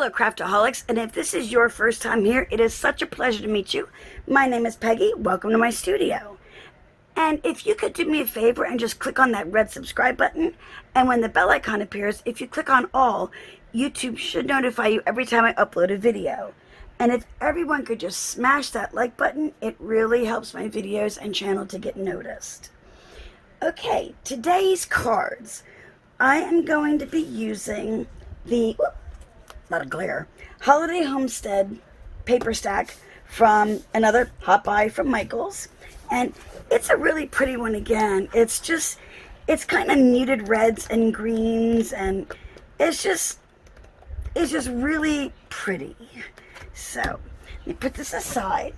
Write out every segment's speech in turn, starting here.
Hello Craftaholics, and if this is your first time here, it is such a pleasure to meet you. My name is Peggy. Welcome to my studio. And if you could do me a favor and just click on that red subscribe button, and when the bell icon appears, if you click on all, YouTube should notify you every time I upload a video. And if everyone could just smash that like button, it really helps my videos and channel to get noticed. Okay, today's cards. I am going to be using the lot of glare, Holiday Homeastead paper stack from another hot buy from Michael's, and it's a really pretty one again. It's kind of muted reds and greens, and it's just really pretty. So let me put this aside.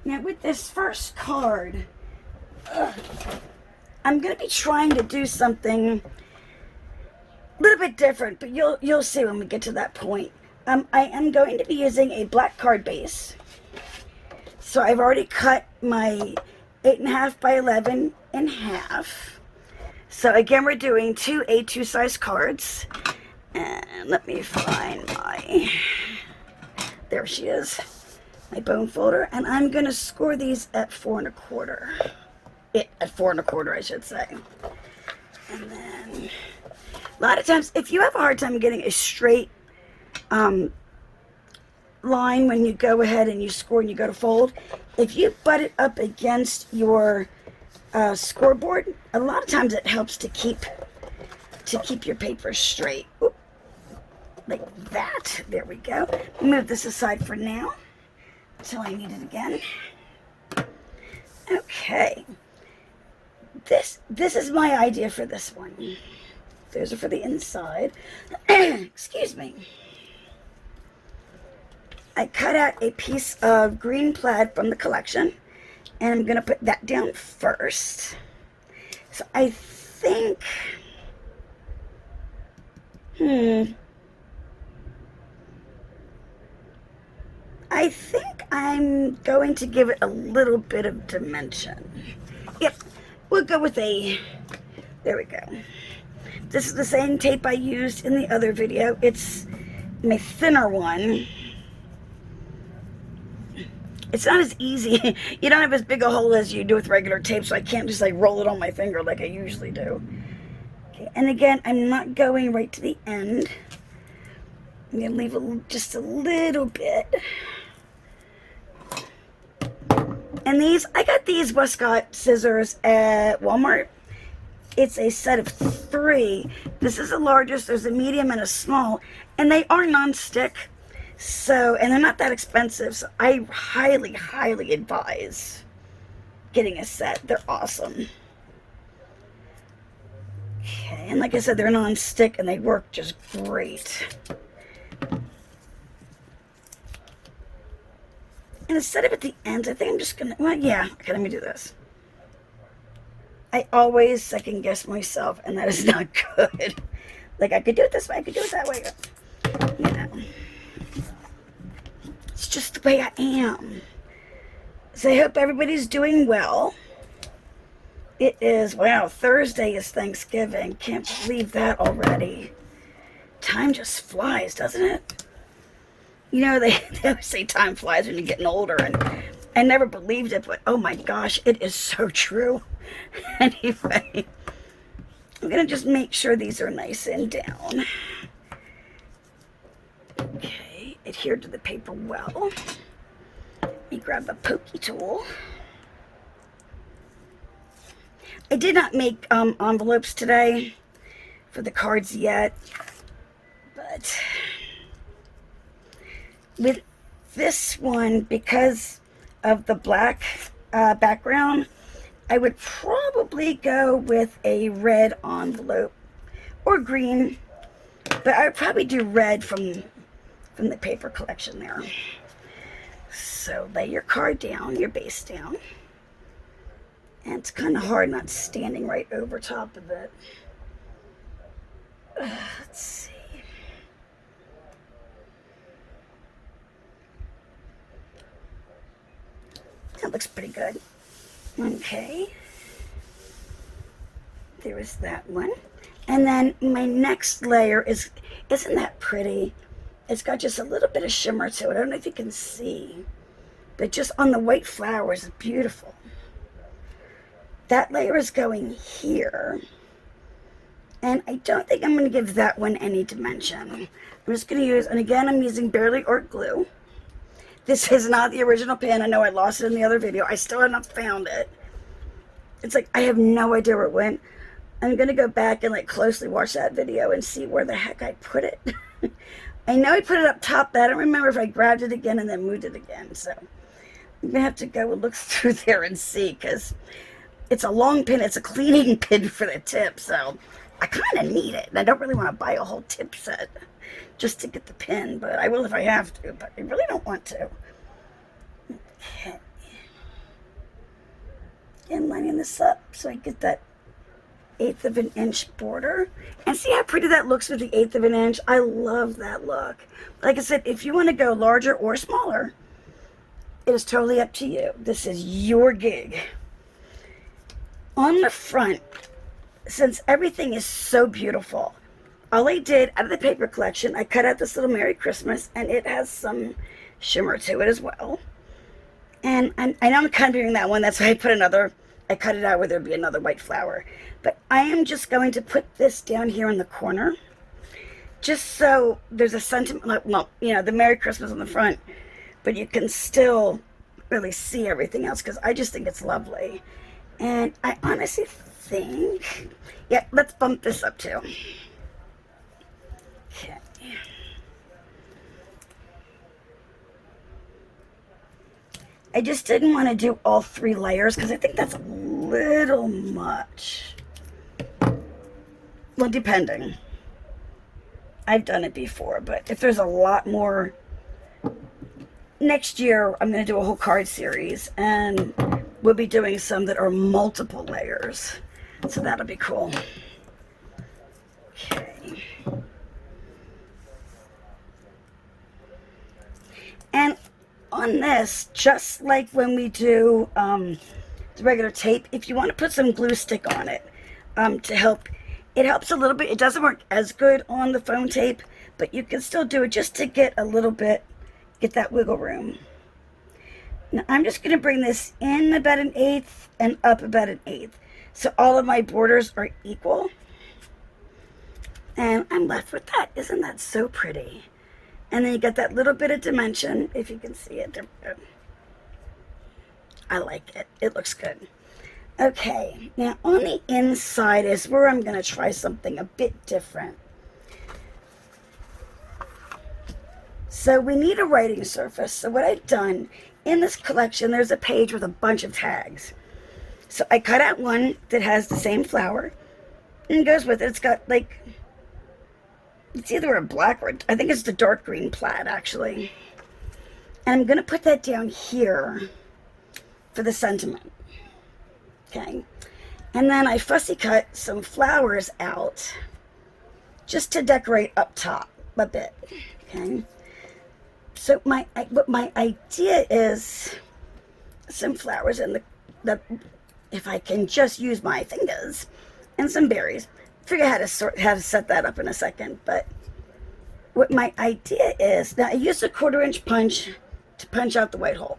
Now with this first card, I'm going to be trying to do something a little bit different, but you'll see when we get to that point. I am going to be using a black card base. So I've already cut my 8.5 by 11 in half. So again, we're doing two A2 size cards. And let me find there she is, my bone folder. And I'm going to score these at 4 1/4. At 4 1/4, I should say. And then a lot of times, if you have a hard time getting a straight line when you go ahead and you score and you go to fold, if you butt it up against your scoreboard, a lot of times it helps to keep your paper straight. Oop, like that. There we go. Move this aside for now until I need it again. Okay. This is my idea for this one. Those are for the inside. Excuse me. I cut out a piece of green plaid from the collection, and I'm going to put that down first. So I think, I think I'm going to give it a little bit of dimension. Yep, we'll go with there we go. This is the same tape I used in the other video. It's my thinner one. It's not as easy. You don't have as big a hole as you do with regular tape, so I can't just like roll it on my finger like I usually do. Okay, and again, I'm not going right to the end. I'm going to leave just a little bit. And I got these Westcott scissors at Walmart. It's a set of 3. This is the largest. There's a medium and a small, and they are non-stick. So, and they're not that expensive. So I highly, highly advise getting a set. They're awesome. Okay, and like I said, they're non-stick and they work just great. And instead of at the ends, I think I'm just gonna, well, yeah, okay, let me do this. I always second guess myself, and that is not good. Like, I could do it this way, I could do it that way. You know. It's just the way I am. So I hope everybody's doing well. It is, wow, Thursday is Thanksgiving. Can't believe that already. Time just flies, doesn't it? You know, they always say time flies when you're getting older, and I never believed it, but oh my gosh, it is so true. Anyway, I'm going to just make sure these are nice and down. Okay, adhere to the paper well. Let me grab a pokey tool. I did not make envelopes today for the cards yet, but with this one, because of the black background, I would probably go with a red envelope or green, but I would probably do red from the paper collection there. So lay your card down, your base down, and it's kind of hard not standing right over top of it. Let's see. That looks pretty good. Okay. There is that one. And then my next layer isn't that pretty? It's got just a little bit of shimmer to it. I don't know if you can see, but just on the white flowers, it's beautiful. That layer is going here. And I don't think I'm going to give that one any dimension. I'm just going to use, and again, I'm using Barely Art glue. This is not the original pen. I know I lost it in the other video. I still have not found it. It's like, I have no idea where it went. I'm going to go back and like closely watch that video and see where the heck I put it. I know I put it up top, but I don't remember if I grabbed it again and then moved it again. So I'm going to have to go and look through there and see, because it's a long pin. It's a cleaning pin for the tip, so I kind of need it. And I don't really want to buy a whole tip set just to get the pin, but I will if I have to, but I really don't want to. Okay. And lining this up so I get that 1/8 of an inch border. And see how pretty that looks with the 1/8 of an inch? I love that look. Like I said, if you want to go larger or smaller, it is totally up to you. This is your gig. On the front, since everything is so beautiful, all I did out of the paper collection, I cut out this little Merry Christmas, and it has some shimmer to it as well. And I know I'm kind of doing that one. That's why I put another, I cut it out where there'd be another white flower. But I am just going to put this down here in the corner, just so there's a sentiment, well, you know, the Merry Christmas on the front, but you can still really see everything else, because I just think it's lovely. And I honestly think, yeah, let's bump this up too. Okay. I just didn't want to do all 3 layers because I think that's a little much. Well, depending. I've done it before, but if there's a lot more, next year I'm going to do a whole card series, and we'll be doing some that are multiple layers. So that'll be cool. Okay. And on this, just like when we do the regular tape, if you want to put some glue stick on it to help, it helps a little bit. It doesn't work as good on the foam tape, but you can still do it just to get a little bit, get that wiggle room. Now I'm just going to bring this in about 1/8 and up about 1/8. So all of my borders are equal. And I'm left with that. Isn't that so pretty? And then you get that little bit of dimension, if you can see it. I like it. It looks good. Okay, now on the inside is where I'm going to try something a bit different. So we need a writing surface. So what I've done, in this collection, there's a page with a bunch of tags. So I cut out one that has the same flower, and goes with it. It's got like, it's either a black or I think it's the dark green plaid actually. And I'm going to put that down here for the sentiment. Okay. And then I fussy cut some flowers out just to decorate up top a bit. Okay. So what my idea is some flowers in the if I can just use my fingers, and some berries. Figure how to set that up in a second. But what my idea is, now I used a 1/4 inch punch to punch out the white hole,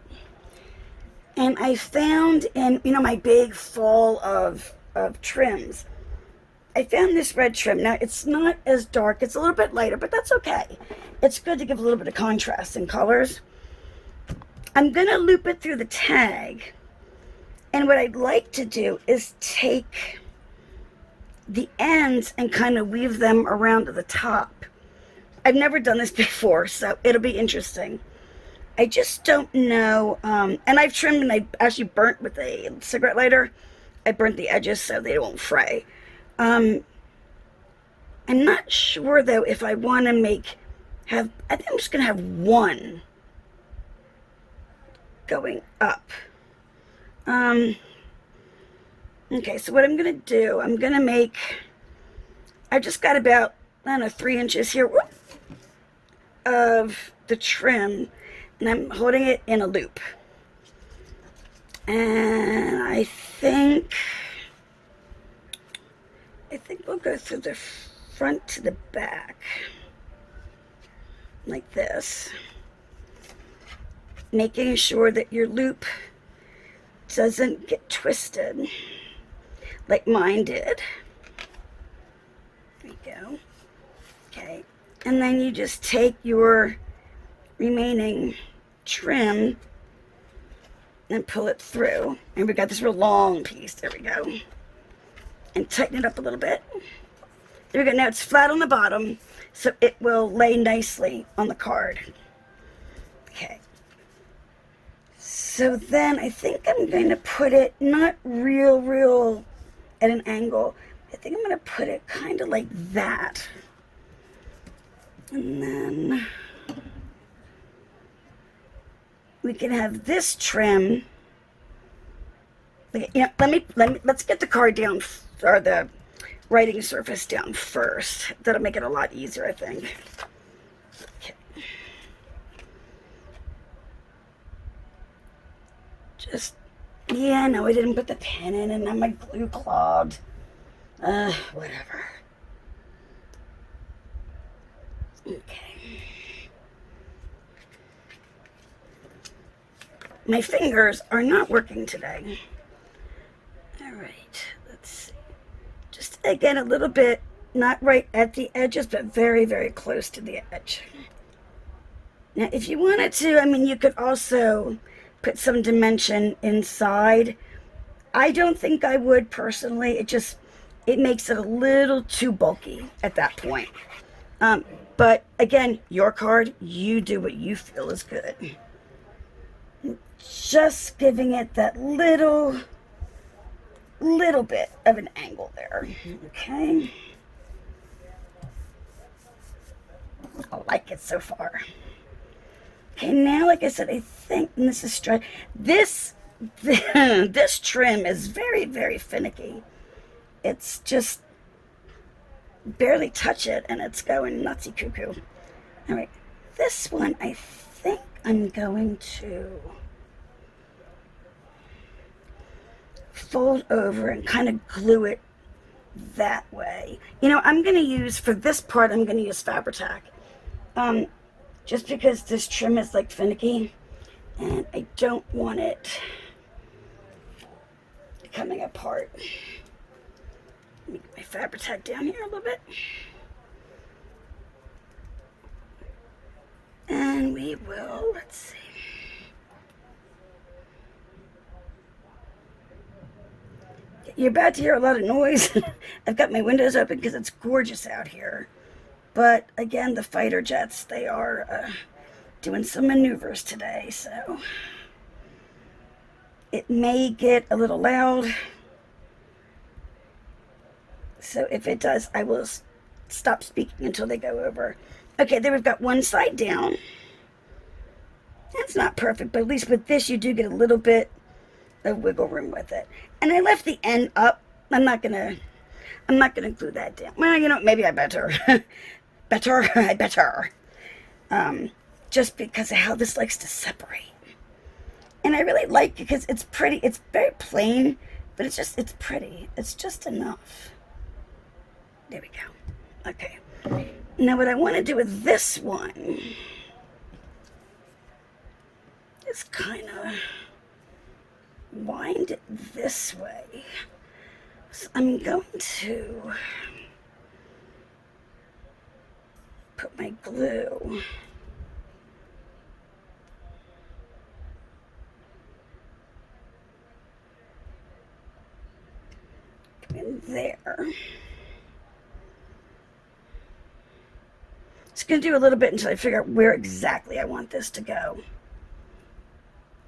and I found in, you know, my big fall of trims, I found this red trim. Now it's not as dark, it's a little bit lighter, but that's okay. It's good to give a little bit of contrast in colors. I'm gonna loop it through the tag, and what I'd like to do is take the ends and kind of weave them around to the top. I've never done this before, so it'll be interesting. I just don't know, and I've trimmed, and I actually burnt with a cigarette lighter. I burnt the edges so they won't fray. I'm not sure though if I want to I think I'm just gonna have one going up. Okay, so what I'm gonna do, I've just got about, I don't know, 3 inches here of the trim, and I'm holding it in a loop. And I think we'll go through the front to the back, like this, making sure that your loop doesn't get twisted like mine did. There you go. Okay, and then you just take your remaining trim and pull it through, and we got this real long piece. There we go. And tighten it up a little bit. There we go. Now it's flat on the bottom, so it will lay nicely on the card. Okay. So then I think I'm going to put it not real at an angle. I think I'm going to put it kind of like that. And then we can have this trim. Okay, let's get the card down, or the writing surface down first. That'll make it a lot easier, I think. Okay. Just, yeah, no, I didn't put the pen in, and now my glue clogged. Whatever. Okay. My fingers are not working today. All right, let's see. Just again, a little bit, not right at the edges, but very close to the edge. Now, if you wanted to, I mean, you could also put some dimension inside. I don't think I would personally. It makes it a little too bulky at that point. But again, your card, you do what you feel is good. Just giving it that little bit of an angle there. Okay. I like it so far. Okay, now, like I said, I think, and this is this trim is very finicky. It's just barely touch it and it's going nutsy cuckoo. All right, this one I think I'm going to fold over and kind of glue it that way. You know, I'm going to use, for this part, I'm going to use paperstack. Just because this trim is like finicky and I don't want it coming apart. Let me get my paperstack down here a little bit. And we will, let's see. You're about to hear a lot of noise. I've got my windows open because it's gorgeous out here. But again, the fighter jets, they are doing some maneuvers today, so it may get a little loud. So if it does, I will stop speaking until they go over. Okay, there we've got one side down. That's not perfect, but at least with this, you do get a little bit of wiggle room with it. And I left the end up. I'm not gonna glue that down. Well, you know, maybe I better. I better. Just because of how this likes to separate. And I really like it because it's pretty. It's very plain, but it's pretty. It's just enough. There we go. Okay. Now what I want to do with this one is kind of wind it this way. So I'm going to put my glue in there. Just going to do a little bit until I figure out where exactly I want this to go.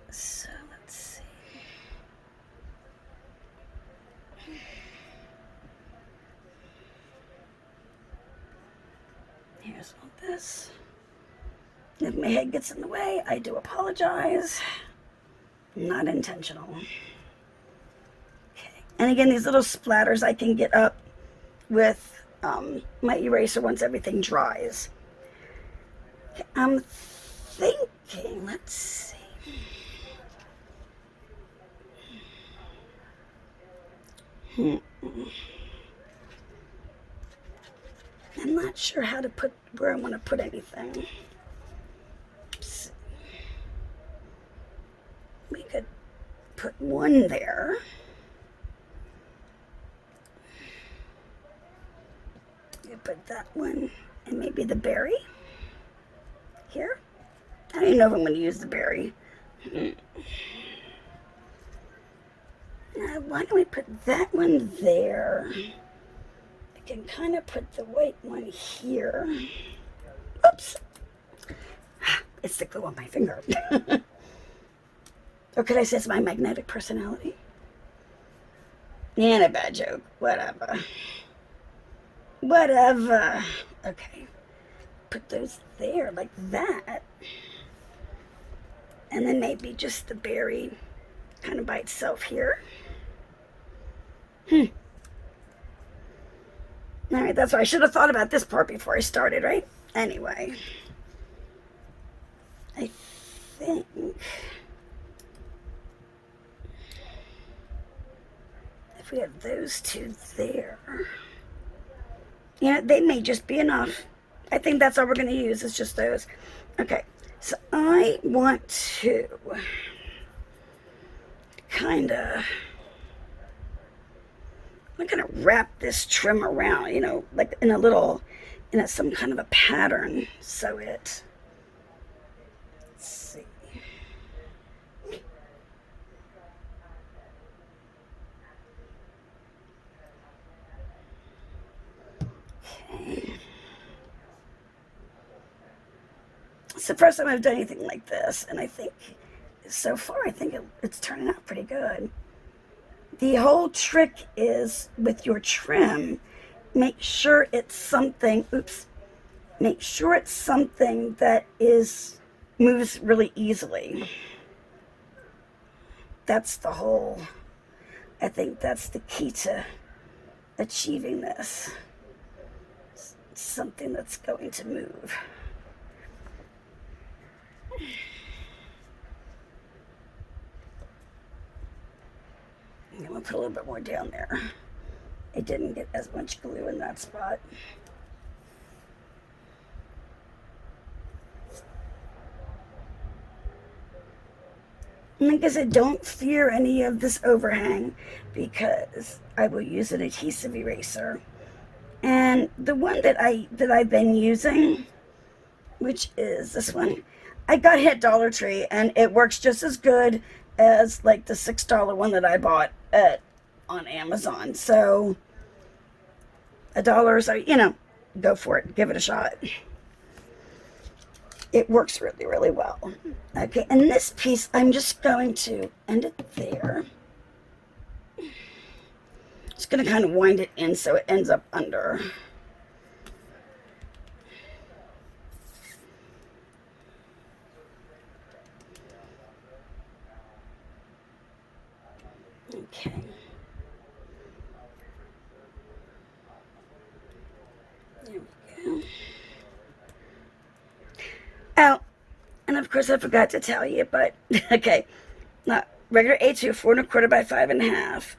So let's see. Here's all this. If my head gets in the way, I do apologize. Not intentional. Okay. And again, these little splatters I can get up with my eraser once everything dries. Okay, I'm thinking, let's see. I'm not sure how to put, where I want to put anything. Oops. We could put one there. You put that one, and maybe the berry here. I don't even know if I'm going to use the berry. Now, why don't we put that one there? I can kind of put the white one here. Oops. It's the glue on my finger. Or could I say it's my magnetic personality? And a bad joke. Whatever. Whatever. Okay. Put those there like that. And then maybe just the berry kind of by itself here. Alright, that's why I should have thought about this part before I started, right? Anyway. I think if we have those two there, you know, they may just be enough. I think that's all we're going to use, is just those. Okay, so I want to kind of, I'm going to wrap this trim around, you know, like in a little, in some kind of a pattern, so it, let's see. Okay. It's the first time I've done anything like this, and I think, so far, I think it's turning out pretty good. The whole trick is, with your trim, make sure it's something, oops, make sure it's something that moves really easily. That's the whole, I think that's the key to achieving this. Something that's going to move. I'm going to put a little bit more down there. It didn't get as much glue in that spot. And like I said, don't fear any of this overhang, because I will use an adhesive eraser. And the one that I've been using, which is this one, I got it at Dollar Tree, and it works just as good as like the $6 one that I bought on Amazon. So $1, so you know, go for it, give it a shot. It works really, really well. Okay, and this piece, I'm just going to end it there. Just going to kind of wind it in so it ends up under. Okay. There we go. Oh, and of course I forgot to tell you, but okay. Regular A2, 4 1/4 by 5 1/2.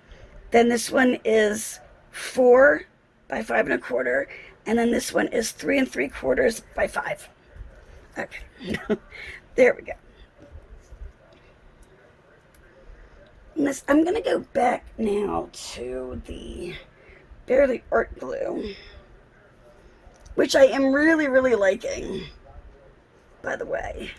Then this one is 4 by 5 1/4, and then this one is 3 3/4 by 5. Okay, there we go. And this, I'm gonna go back now to the Barely Art Glue, which I am really, really liking, by the way.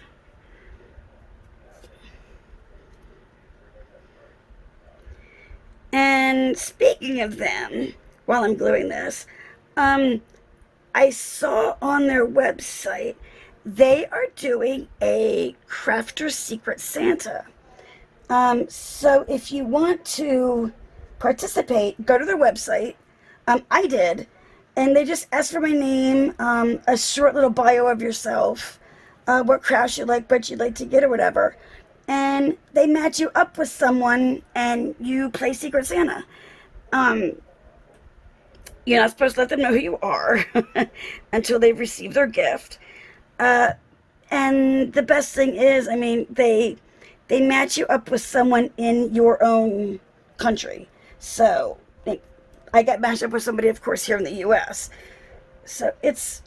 And speaking of them, while I'm gluing this, I saw on their website they are doing a Crafter's Secret Santa. So if you want to participate, go to their website. I did, and they just asked for my name, a short little bio of yourself, what crafts you like, what you'd like to get, or whatever. And they match you up with someone, and you play Secret Santa. You're not supposed to let them know who you are until they've received their gift. And the best thing is, I mean, they match you up with someone in your own country. So I got matched up with somebody, of course, here in the U.S. So it's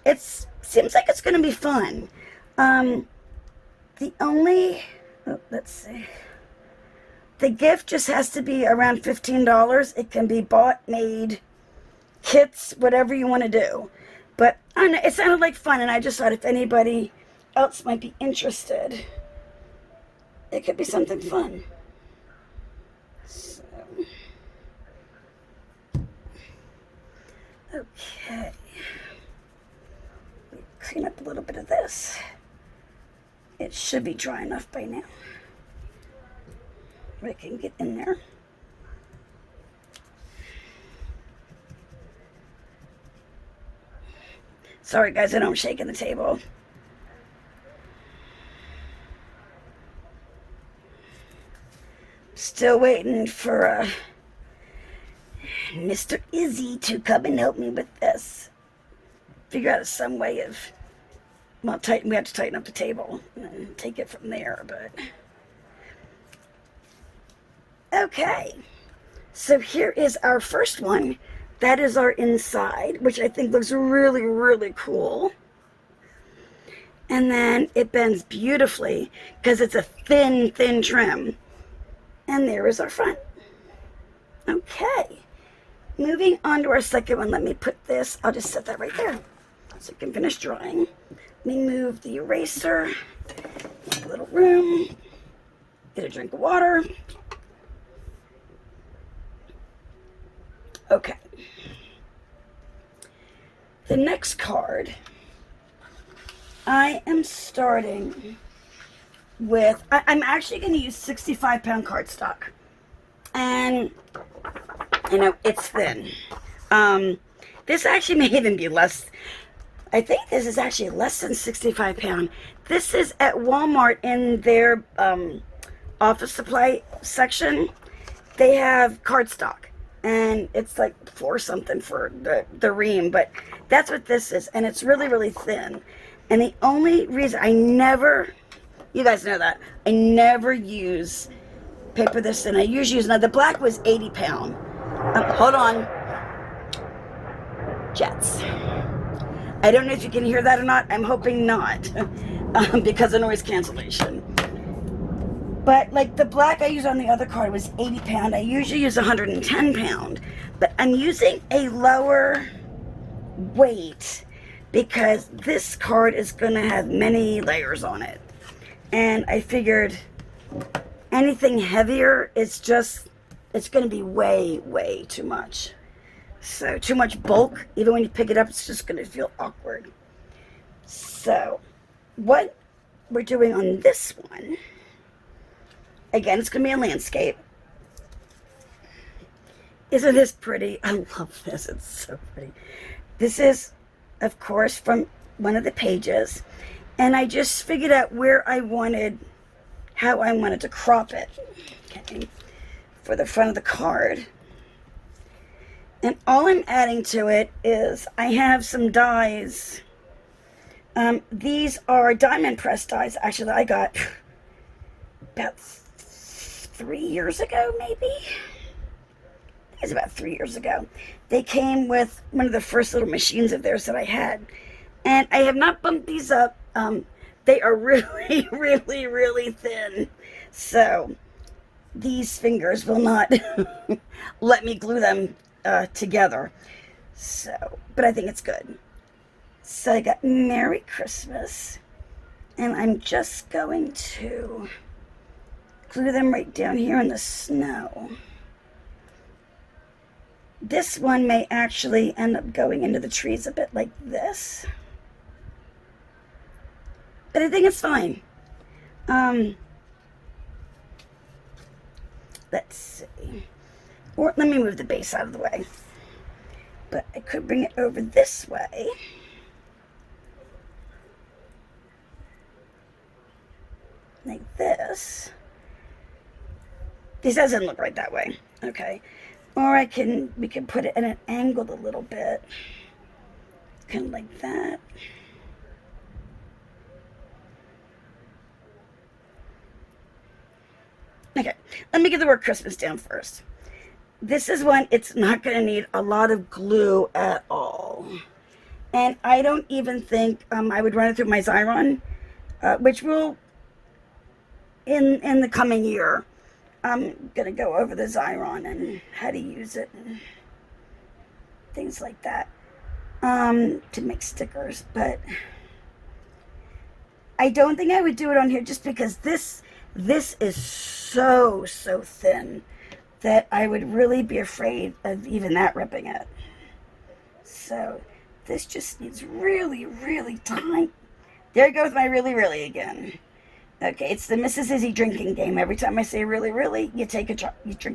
seems like it's going to be fun. The only, let's see. The gift just has to be around $15. It can be bought, made, kits, whatever you want to do. But I don't know, it sounded like fun, and I just thought if anybody else might be interested, it could be something fun. So, okay. Clean up a little bit of this. It should be dry enough by now. I can get in there. Sorry guys, I know I'm shaking the table. Still waiting for Mr. Izzy to come and help me with this. Figure out some way of, well, we have to tighten up the table and take it from there, but okay. So here is our first one. That is our inside, which I think looks really, really cool. And then it bends beautifully because it's a thin, thin trim. And there is our front. Okay. Moving on to our second one, let me put this, I'll just set that right there so it can finish drying. Let me move the eraser, make a little room, get a drink of water. Okay. The next card, I am starting with, I'm actually going to use 65-pound cardstock. And, you know, it's thin. This actually may even be less. I think this is actually less than 65 pound. This is at Walmart in their office supply section. They have cardstock. And it's like $4 something for the ream. But that's what this is. And it's really, really thin. And the only reason I never, you guys know that, I never use paper this thin. I usually use, now the black was 80 pound. Hold on. Jets. I don't know if you can hear that or not. I'm hoping not because of noise cancellation. But like the black I used on the other card was 80 pound. I usually use 110 pound. But I'm using a lower weight because this card is going to have many layers on it. And I figured anything heavier, it's going to be way, way too much. So too much bulk, even when you pick it up, it's just going to feel awkward. So what we're doing on this one, again, it's going to be a landscape. Isn't this pretty? I love this. It's so pretty. This is, of course, from one of the pages. And I just figured out where I wanted, how I wanted to crop it. Okay. For the front of the card. And all I'm adding to it is I have some dies. These are diamond press dies, actually, that I got about 3 years ago, maybe? I think it's about 3 years ago. They came with one of the first little machines of theirs that I had. And I have not bumped these up. They are really, really, really thin. So these fingers will not let me glue them together. So, but I think it's good. So I got Merry Christmas, and I'm just going to glue them right down here in the snow. This one may actually end up going into the trees a bit like this, but I think it's fine. Let's see. Or let me move the base out of the way. But I could bring it over this way. Like this. This doesn't look right that way. Okay. Or we can put it at an angle a little bit. Kind of like that. Okay, let me get the word Christmas down first. This is one, it's not going to need a lot of glue at all. And I don't even think I would run it through my Xyron, which will, in the coming year, I'm going to go over the Xyron and how to use it and things like that to make stickers. But I don't think I would do it on here just because this is so thin that I would really be afraid of even that ripping it. So this just needs really tight. There goes my really again. Okay, it's the Mrs. Izzy drinking game. Every time I say really, you drink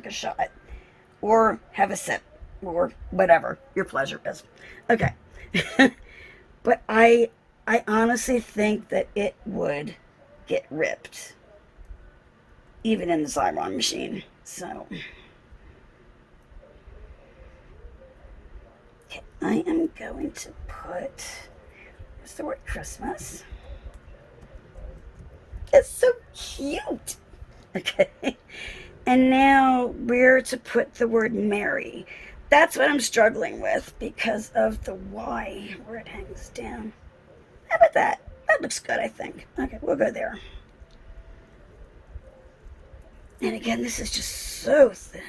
a shot. Or have a sip. Or whatever your pleasure is. Okay. But I honestly think that it would get ripped. Even in the Xyron machine. So. Okay, I am going to put, what's the word, Christmas? It's so cute. Okay. And now where to put the word Mary. That's what I'm struggling with because of the Y where it hangs down. How about that? That looks good, I think. Okay, we'll go there. And again, this is just so thin.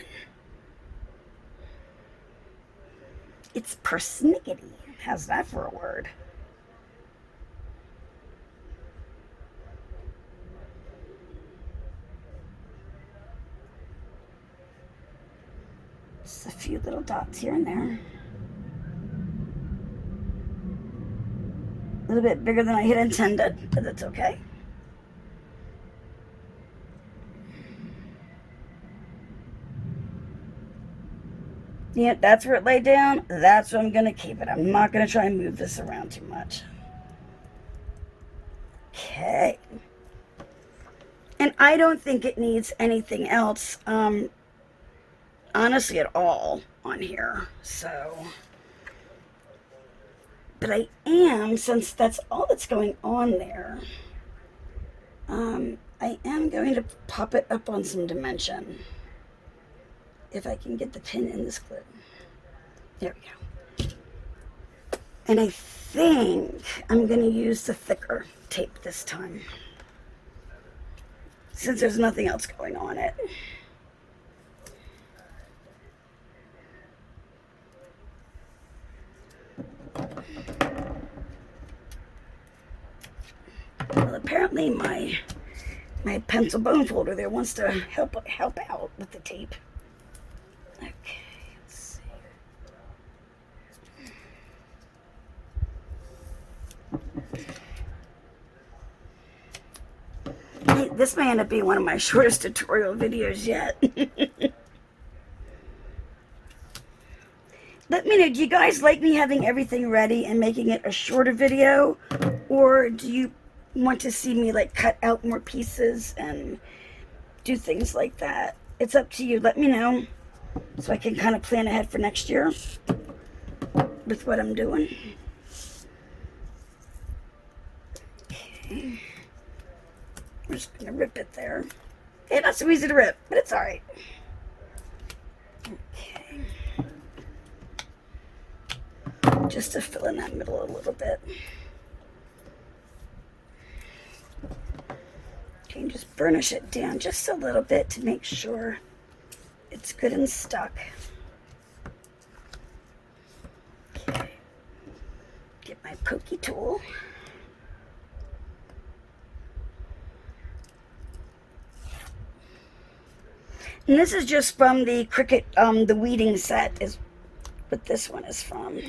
It's persnickety. How's that for a word? Just a few little dots here and there. A little bit bigger than I had intended, but that's okay. Yeah, that's where it laid down. That's where I'm going to keep it. I'm not going to try and move this around too much. Okay. And I don't think it needs anything else, honestly, at all on here. So, but I am, since that's all that's going on there, I am going to pop it up on some dimension. If I can get the pin in this clip. There we go. And I think I'm going to use the thicker tape this time, since there's nothing else going on it. Well, apparently my pencil bone folder there wants to help out with the tape. Okay, let's see. Hey, this may end up being one of my shortest tutorial videos yet. Let me know, do you guys like me having everything ready and making it a shorter video? Or do you want to see me like cut out more pieces and do things like that? It's up to you. Let me know so I can kind of plan ahead for next year with what I'm doing. Okay. I'm just going to rip it there. Okay, not so easy to rip, but it's alright. Okay. Just to fill in that middle a little bit. Okay, and just burnish it down just a little bit to make sure it's good and stuck. Okay. Get my pokey tool. And this is just from the Cricut, the weeding set is what this one is from.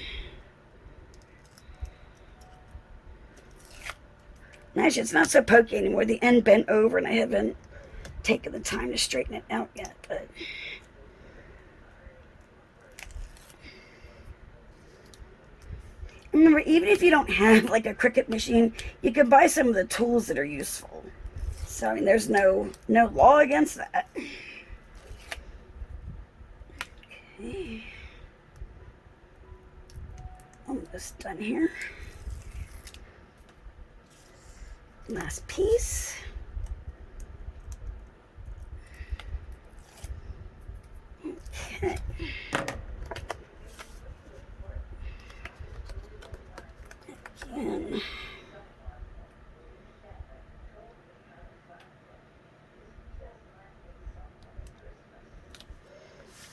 Actually, it's not so pokey anymore. The end bent over and I haven't taken the time to straighten it out yet, but remember, even if you don't have like a Cricut machine, you can buy some of the tools that are useful. So I mean, there's no law against that. Okay. Almost done here. Last piece. Okay.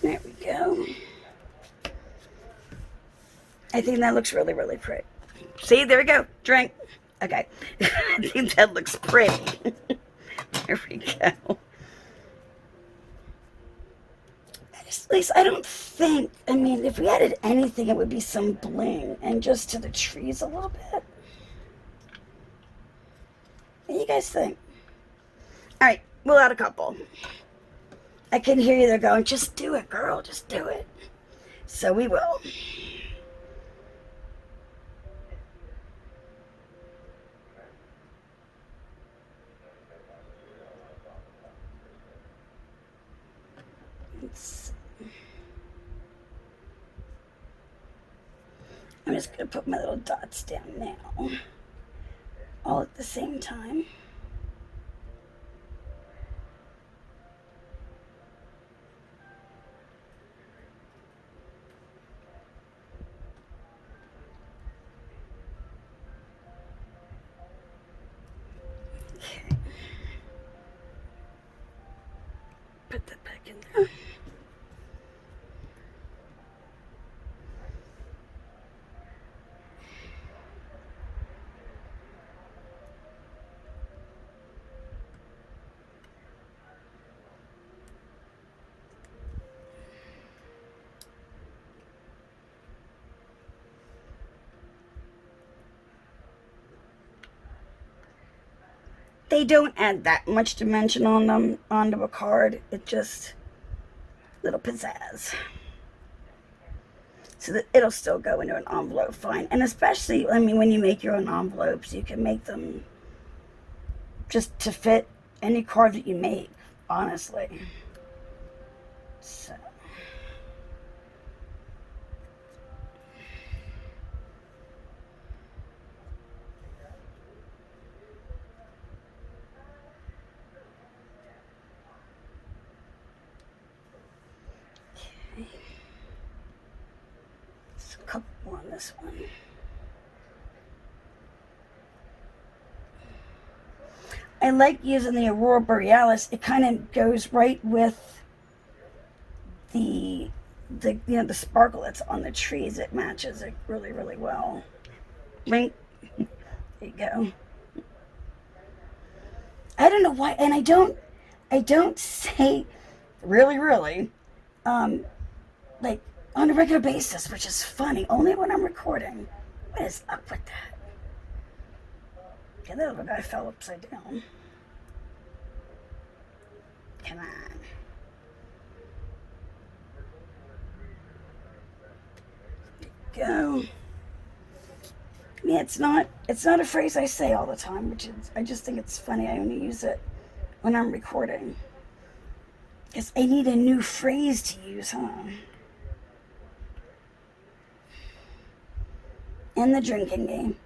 There we go. I think that looks really, really pretty. See, there we go. Drink. Okay. I think that looks pretty. There we go. At least I don't think, I mean, if we added anything, it would be some bling. And just to the trees a little bit. What do you guys think? All right, we'll add a couple. I can hear you there going, just do it, girl, just do it. So we will. I'm just going to put my little dots down now, all at the same time. Okay. Put that back in there. They don't add that much dimension on them onto a card. It just little pizzazz. So that it'll still go into an envelope fine. And especially, I mean, when you make your own envelopes, you can make them just to fit any card that you make, honestly. So. Okay. Just a couple more on this one. I like using the Aurora Borealis. It kind of goes right with the the sparkle that's on the trees. It matches it really, really well. Ring. There you go. I don't know why, and I don't say really, really, like on a regular basis, which is funny. Only when I'm recording. What is up with that? Okay, that little guy fell upside down. Come on. Go. Yeah, it's not a phrase I say all the time, which is, I just think it's funny. I only use it when I'm recording. Because I need a new phrase to use, huh? And the drinking game.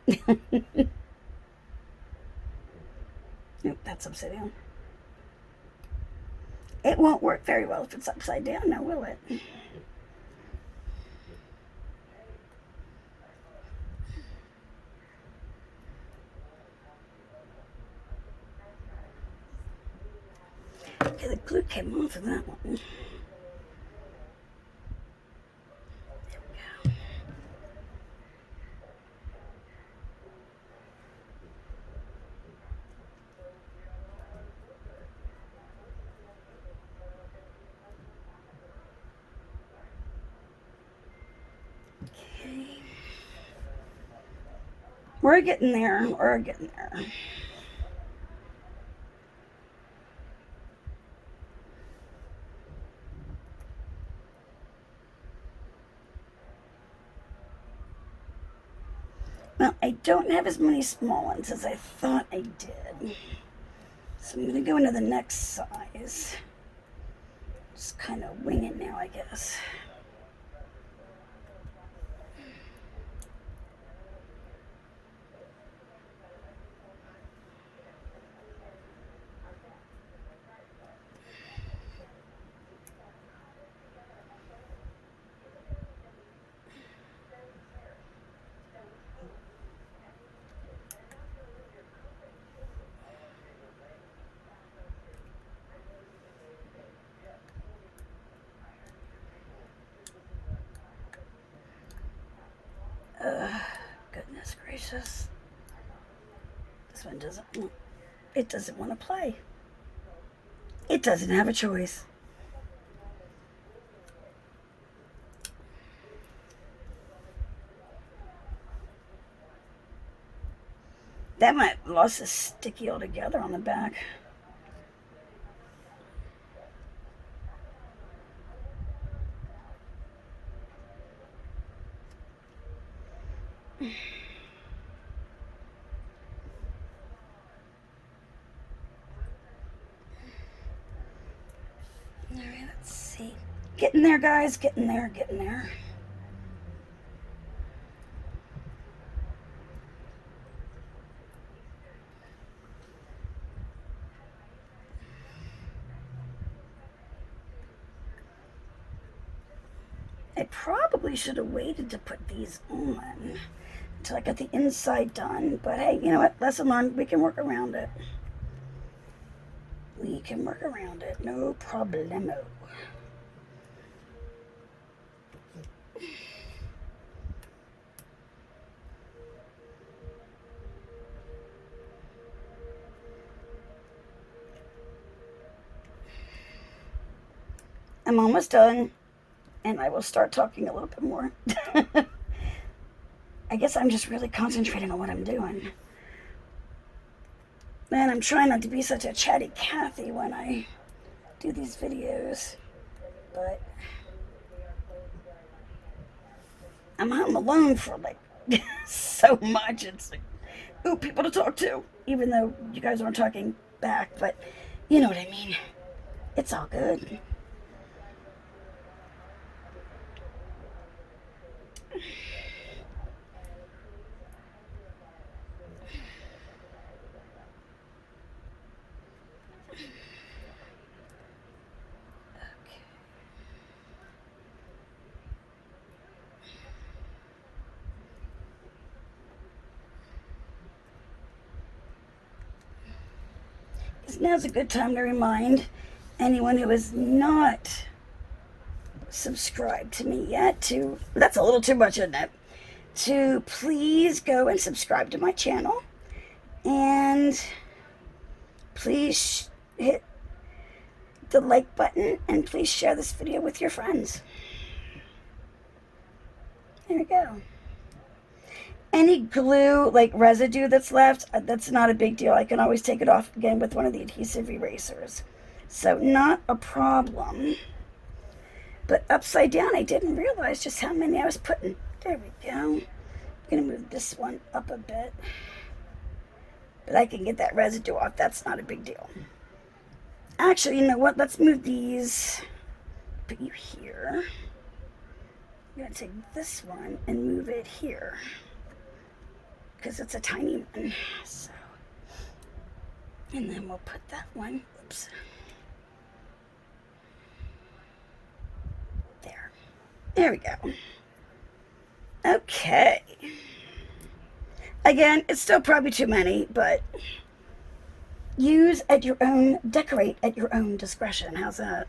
Nope, that's upside down. It won't work very well if it's upside down, now will it? Okay, the glue came off of that one. There we go. Okay. We're getting there. We're getting there. Well, I don't have as many small ones as I thought I did. So I'm going to go into the next size. Just kind of wing it now, I guess. Goodness gracious. This one it doesn't want to play. It doesn't have a choice. That might have lost the sticky altogether on the back. Alright, let's see. Getting there, guys. Getting there, getting there. I probably should have waited to put these on until I got the inside done. But hey, you know what? Lesson learned. We can work around it. We can work around it. No problemo. I'm almost done, and I will start talking a little bit more. I guess I'm just really concentrating on what I'm doing. Man, I'm trying not to be such a chatty Cathy when I do these videos, but I'm home alone for like so much. It's like, ooh, people to talk to, even though you guys aren't talking back, but you know what I mean. It's all good. Now's a good time to remind anyone who is not subscribed to me yet to, that's a little too much, isn't it? To please go and subscribe to my channel, and please hit the like button, and please share this video with your friends. There we go. Any glue, like residue that's left, that's not a big deal. I can always take it off again with one of the adhesive erasers. So not a problem. But upside down, I didn't realize just how many I was putting. There we go. I'm going to move this one up a bit. But I can get that residue off. That's not a big deal. Actually, you know what? Let's move these. Put you here. I'm going to take this one and move it here, because it's a tiny one. So, and then we'll put that one, oops, there we go. Okay, again, it's still probably too many, but use at your own, decorate at your own discretion. How's that?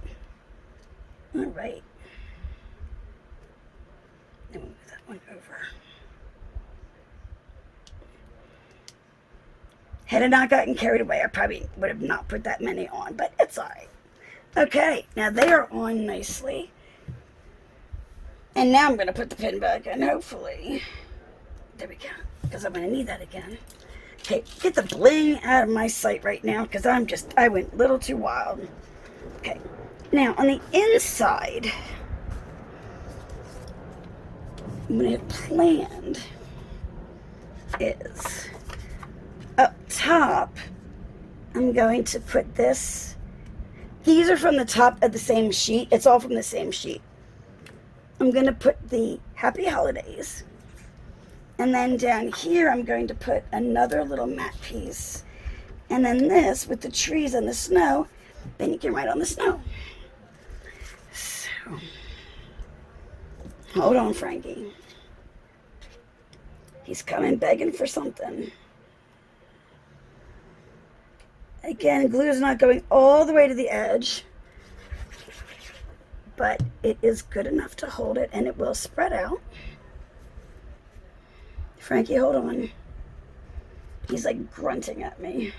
All right, then we'll move that one over. Had I not gotten carried away, I probably would have not put that many on, but it's all right. Okay, now they are on nicely. And now I'm going to put the pin back in, hopefully. There we go, because I'm going to need that again. Okay, get the bling out of my sight right now, because I went a little too wild. Okay, now on the inside, what I have planned is, up top, I'm going to put this. These are from the top of the same sheet. It's all from the same sheet. I'm going to put the Happy Holidays. And then down here, I'm going to put another little matte piece. And then this, with the trees and the snow, then you can write on the snow. So, hold on, Frankie. He's coming begging for something. Again, glue is not going all the way to the edge, but it is good enough to hold it, and it will spread out. Frankie, hold on. He's like grunting at me.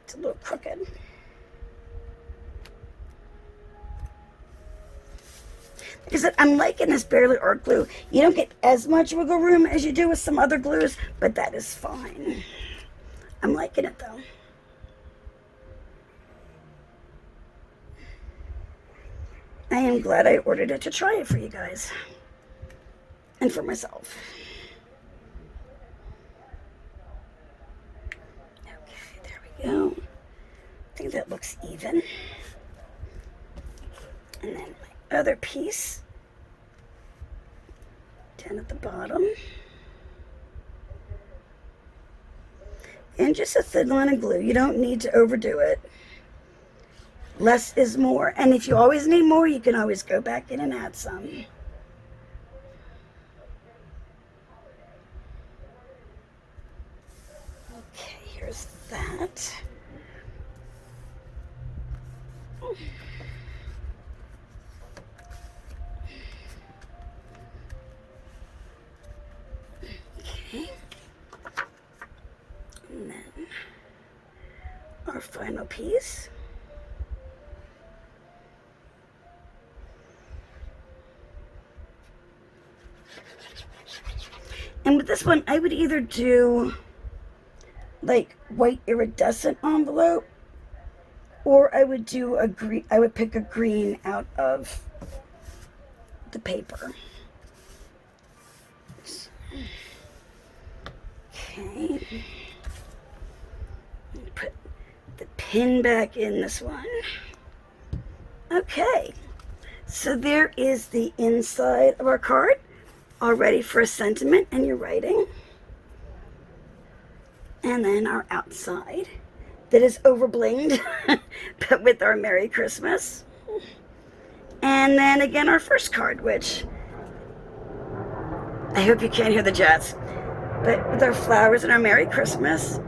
It's a little crooked. Like I said, I'm liking this barely art glue. You don't get as much wiggle room as you do with some other glues, but that is fine. I'm liking it though. I am glad I ordered it to try it for you guys. And for myself. Okay, there we go. I think that looks even. And then my other piece down at the bottom. And just a thin line of glue. You don't need to overdo it. Less is more. And if you always need more, you can always go back in and add some. Okay, here's that. Okay. And then our final piece. And with this one, I would either do like white iridescent envelope, or I would do a green. I would pick a green out of the paper. Okay. Put the pin back in this one. Okay. So there is the inside of our card, all ready for a sentiment and your writing. And then our outside that is overblinged, but with our Merry Christmas. And then again our first card, which I hope you can't hear the jets, but with our flowers and our Merry Christmas.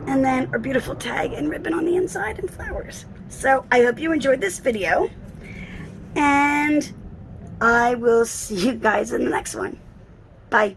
And then our beautiful tag and ribbon on the inside and flowers. So I hope you enjoyed this video. And I will see you guys in the next one. Bye.